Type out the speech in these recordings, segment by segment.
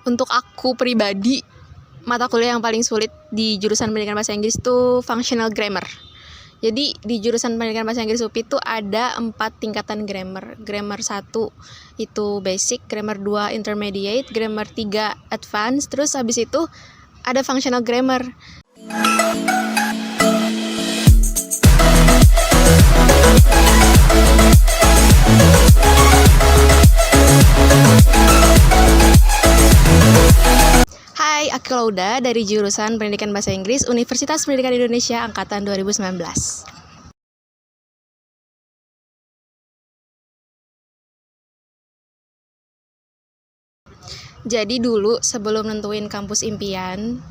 Untuk aku pribadi, mata kuliah yang paling sulit di jurusan pendidikan bahasa Inggris itu functional grammar. Jadi di jurusan pendidikan bahasa Inggris UPI itu ada 4 tingkatan grammar. Grammar 1 itu basic, grammar 2 intermediate, grammar 3 advance, terus habis itu ada functional grammar. Hai, aku Lauda dari jurusan Pendidikan Bahasa Inggris Universitas Pendidikan Indonesia Angkatan 2019. Jadi dulu sebelum nentuin kampus impian,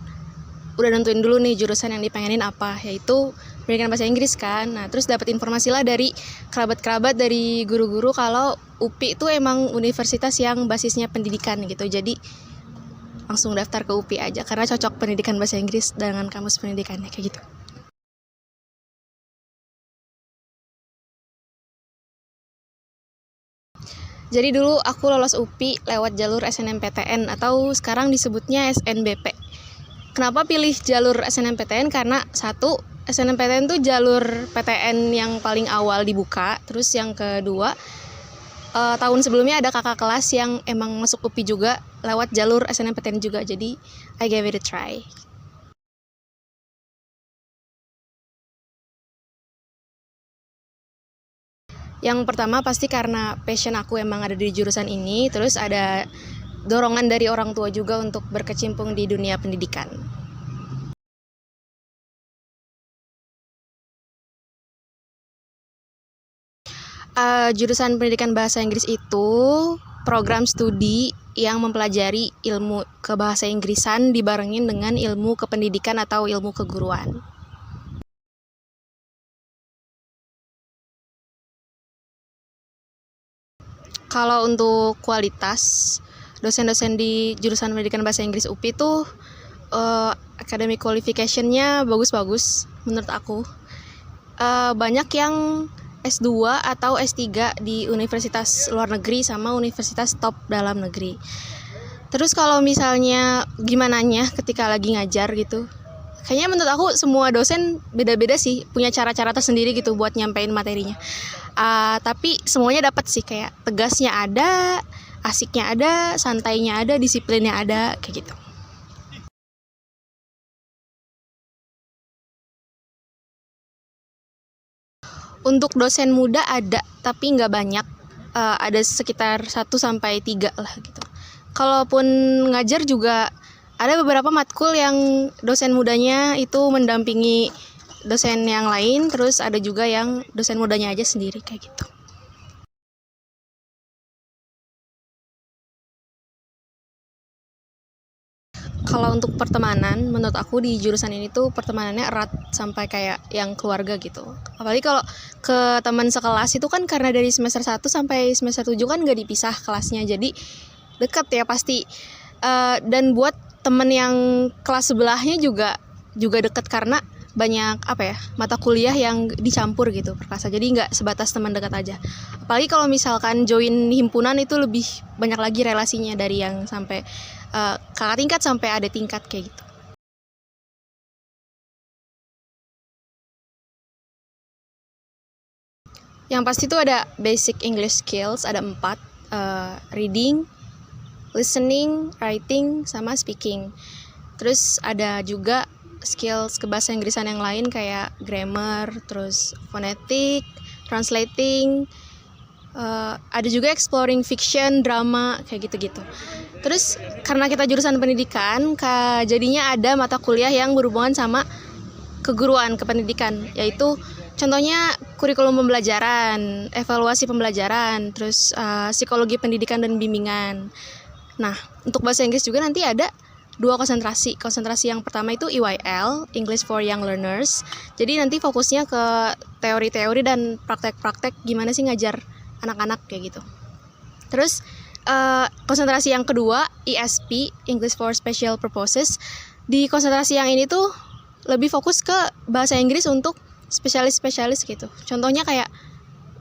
udah nentuin dulu nih jurusan yang dipengenin apa, yaitu Pendidikan Bahasa Inggris kan. Nah, terus dapat informasi lah dari kerabat-kerabat, dari guru-guru kalau UPI itu emang universitas yang basisnya pendidikan gitu. Jadi langsung daftar ke UPI aja karena cocok pendidikan bahasa Inggris dengan kampus pendidikannya kayak gitu. Jadi dulu aku lolos UPI lewat jalur SNMPTN atau sekarang disebutnya SNBP. Kenapa pilih jalur SNMPTN? Karena satu, SNMPTN tuh jalur PTN yang paling awal dibuka. Terus yang kedua, tahun sebelumnya ada kakak kelas yang emang masuk UPI juga lewat jalur SNMPTN juga. Jadi I gave it a try. Yang pertama pasti karena passion aku emang ada di jurusan ini, terus ada dorongan dari orang tua juga untuk berkecimpung di dunia pendidikan. Jurusan pendidikan bahasa Inggris itu program studi yang mempelajari ilmu kebahasa Inggrisan dibarengin dengan ilmu kependidikan atau ilmu keguruan. Kalau untuk kualitas, dosen-dosen di jurusan pendidikan bahasa Inggris UPI itu academic qualification-nya bagus-bagus menurut aku. Banyak yang S2 atau S3 di universitas luar negeri sama universitas top dalam negeri. Terus kalau misalnya gimananya ketika lagi ngajar gitu, kayaknya menurut aku semua dosen beda-beda sih, punya cara-cara tersendiri gitu buat nyampein materinya. Tapi semuanya dapat sih, kayak tegasnya ada, asiknya ada, santainya ada, disiplinnya ada, kayak gitu. Untuk dosen muda ada, tapi nggak banyak. Ada sekitar 1-3 lah gitu. Kalaupun ngajar juga ada beberapa matkul yang dosen mudanya itu mendampingi dosen yang lain, terus ada juga yang dosen mudanya aja sendiri kayak gitu. Kalau untuk pertemanan, menurut aku di jurusan ini tuh pertemanannya erat sampai kayak yang keluarga gitu. Apalagi kalau ke teman sekelas itu kan karena dari semester 1 sampai semester 7 kan gak dipisah kelasnya. Jadi deket ya pasti. Dan buat temen yang kelas sebelahnya juga deket karena banyak mata kuliah yang dicampur gitu perkasa. Jadi nggak sebatas teman dekat aja. Apalagi kalau misalkan join himpunan itu lebih banyak lagi relasinya dari yang sampai kakak tingkat sampai ada tingkat kayak gitu. Yang pasti itu ada basic English skills, ada 4, reading, listening, writing, sama speaking. Terus ada juga skills kebahasa Inggrisan yang lain kayak grammar, terus phonetic, translating, ada juga exploring fiction, drama, kayak gitu-gitu. Terus karena kita jurusan pendidikan, jadinya ada mata kuliah yang berhubungan sama keguruan, kependidikan, yaitu contohnya kurikulum pembelajaran, evaluasi pembelajaran, terus psikologi pendidikan dan bimbingan. Nah, untuk bahasa Inggris juga nanti ada 2 konsentrasi. Konsentrasi yang pertama itu EYL, English for Young Learners. Jadi nanti fokusnya ke teori-teori dan praktek-praktek gimana sih ngajar anak-anak kayak gitu. Terus konsentrasi yang kedua ESP, English for Special Purposes. Di konsentrasi yang ini tuh lebih fokus ke bahasa Inggris untuk spesialis-spesialis gitu. Contohnya kayak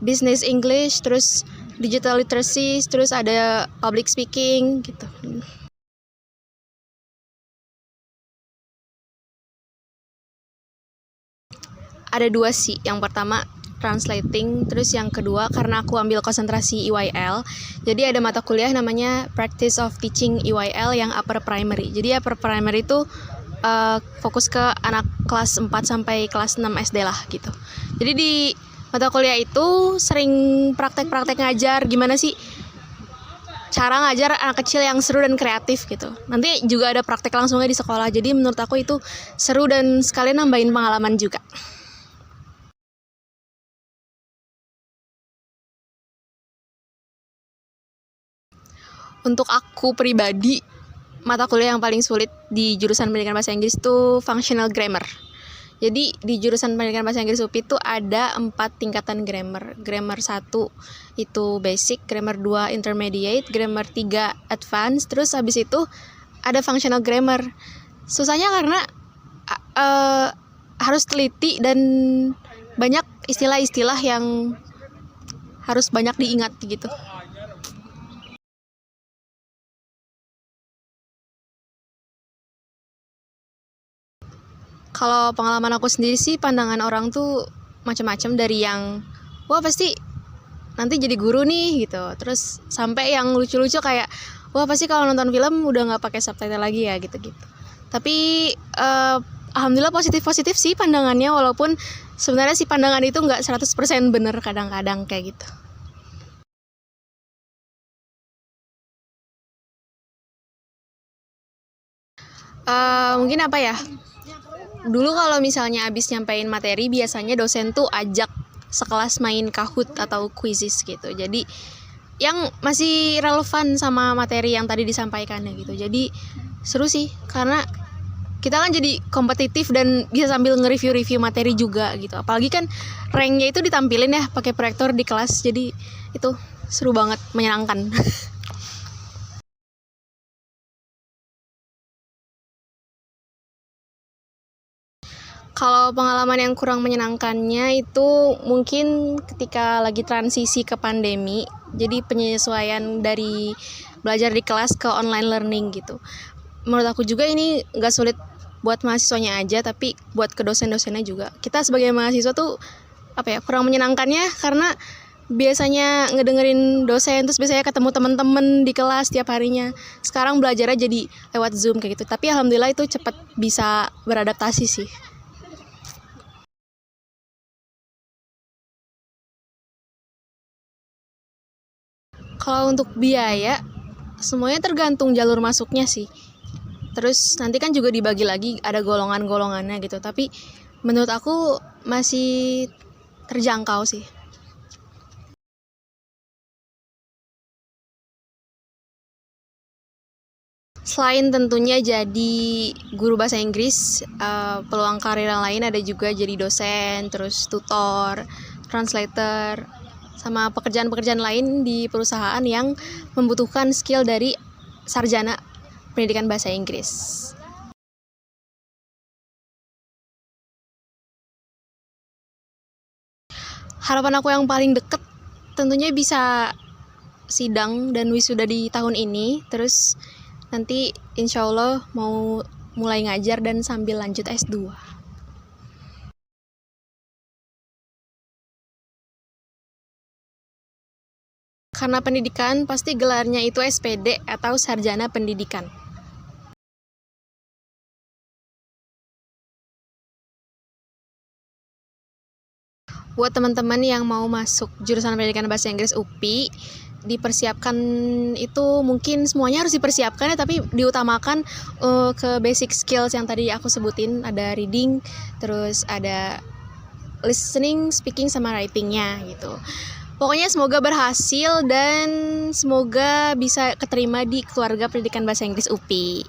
business English, terus digital literacy, terus ada public speaking gitu. ada dua sih. Yang pertama translating, terus yang kedua karena aku ambil konsentrasi EYL, jadi ada mata kuliah namanya Practice of Teaching EYL yang upper primary. Jadi upper primary itu fokus ke anak kelas 4 sampai kelas 6 SD lah gitu. Jadi di mata kuliah itu sering praktek-praktek ngajar gimana sih cara ngajar anak kecil yang seru dan kreatif gitu. Nanti juga ada praktek langsungnya di sekolah. Jadi menurut aku itu seru dan sekalian nambahin pengalaman juga. Untuk aku pribadi, mata kuliah yang paling sulit di jurusan pendidikan bahasa Inggris itu functional grammar. Jadi di jurusan pendidikan bahasa Inggris UPI itu ada 4 tingkatan grammar. Grammar 1 itu basic, grammar 2 intermediate, grammar 3 advance, terus habis itu ada functional grammar. Susahnya karena harus teliti dan banyak istilah-istilah yang harus banyak diingat gitu. Kalau pengalaman aku sendiri sih, pandangan orang tuh macam-macam, dari yang wah pasti nanti jadi guru nih gitu, terus sampai yang lucu-lucu kayak wah pasti kalau nonton film udah nggak pakai subtitle lagi ya gitu-gitu. Tapi alhamdulillah positif-positif sih pandangannya, walaupun sebenarnya si pandangan itu nggak 100% bener kadang-kadang kayak gitu. Mungkin apa ya? Dulu kalau misalnya abis nyampein materi, biasanya dosen tuh ajak sekelas main Kahoot atau quizzes gitu. Jadi yang masih relevan sama materi yang tadi disampaikannya gitu. Jadi seru sih, karena kita kan jadi kompetitif dan bisa sambil nge-review materi juga gitu. Apalagi kan ranknya itu ditampilin ya pakai proyektor di kelas. Jadi itu seru banget, menyenangkan. Kalau pengalaman yang kurang menyenangkannya itu mungkin ketika lagi transisi ke pandemi, jadi penyesuaian dari belajar di kelas ke online learning gitu. Menurut aku juga ini nggak sulit buat mahasiswanya aja, tapi buat ke dosen-dosennya juga. Kita sebagai mahasiswa tuh kurang menyenangkannya karena biasanya ngedengerin dosen, terus biasanya ketemu teman-teman di kelas tiap harinya. Sekarang belajarnya jadi lewat Zoom kayak gitu. Tapi alhamdulillah itu cepat bisa beradaptasi sih. Kalau untuk biaya, semuanya tergantung jalur masuknya sih. Terus nanti kan juga dibagi lagi, ada golongan-golongannya gitu. Tapi menurut aku masih terjangkau sih. Selain tentunya jadi guru bahasa Inggris, peluang karir yang lain ada juga jadi dosen, terus tutor, translator, sama pekerjaan-pekerjaan lain di perusahaan yang membutuhkan skill dari sarjana pendidikan bahasa Inggris. Harapan aku yang paling deket tentunya bisa sidang dan wisuda di tahun ini, terus nanti insya Allah mau mulai ngajar dan sambil lanjut S2. Karena pendidikan, pasti gelarnya itu SPD atau Sarjana Pendidikan. Buat teman-teman yang mau masuk jurusan pendidikan bahasa Inggris UPI, dipersiapkan itu mungkin semuanya harus dipersiapkan ya, tapi diutamakan ke basic skills yang tadi aku sebutin, ada reading, terus ada listening, speaking, sama writingnya gitu. Pokoknya semoga berhasil dan semoga bisa keterima di keluarga pendidikan bahasa Inggris UPI.